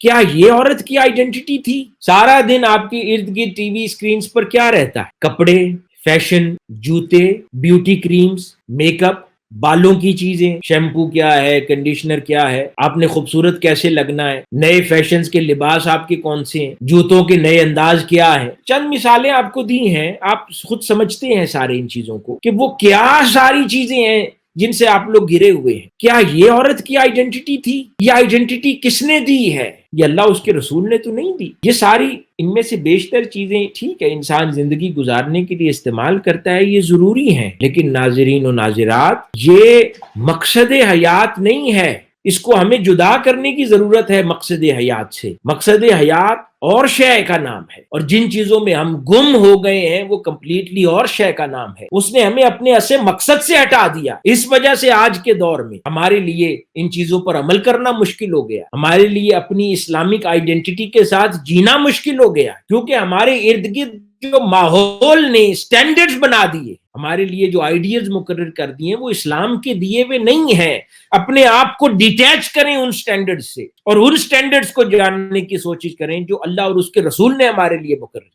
کیا یہ عورت کی آئیڈینٹی تھی؟ سارا دن آپ کے ارد گرد ٹی وی اسکرینز پر کیا رہتا ہے؟ کپڑے، فیشن، جوتے، بیوٹی کریمز، میک اپ، بالوں کی چیزیں، شیمپو کیا ہے، کنڈیشنر کیا ہے، آپ نے خوبصورت کیسے لگنا ہے، نئے فیشنز کے لباس آپ کے کون سے ہیں، جوتوں کے نئے انداز کیا ہے. چند مثالیں آپ کو دی ہیں، آپ خود سمجھتے ہیں سارے ان چیزوں کو کہ وہ کیا ساری چیزیں ہیں جن سے آپ لوگ گرے ہوئے ہیں. کیا یہ عورت کی آئیڈینٹی تھی؟ یہ آئیڈینٹی کس نے دی ہے؟ یہ اللہ اس کے رسول نے تو نہیں دی. یہ ساری ان میں سے بیشتر چیزیں ٹھیک ہے انسان زندگی گزارنے کے لیے استعمال کرتا ہے، یہ ضروری ہیں، لیکن ناظرین و ناظرات یہ مقصد حیات نہیں ہے. اس کو ہمیں جدا کرنے کی ضرورت ہے مقصد حیات سے. مقصد حیات اور شے کا نام ہے، اور جن چیزوں میں ہم گم ہو گئے ہیں وہ کمپلیٹلی اور شے کا نام ہے. اس نے ہمیں اپنے اصل مقصد سے ہٹا دیا. اس وجہ سے آج کے دور میں ہمارے لیے ان چیزوں پر عمل کرنا مشکل ہو گیا، ہمارے لیے اپنی اسلامک آئیڈینٹی کے ساتھ جینا مشکل ہو گیا، کیونکہ ہمارے ارد گرد جو ماحول نے سٹینڈرڈز بنا دیے، ہمارے لیے جو آئیڈیاز مقرر کر دیے وہ اسلام کے دیے ہوئے نہیں ہیں. اپنے آپ کو ڈیٹیچ کریں ان سٹینڈرڈز سے، اور ان سٹینڈرڈز کو جاننے کی کوشش کریں جو اللہ اور اس کے رسول نے ہمارے لیے مقرر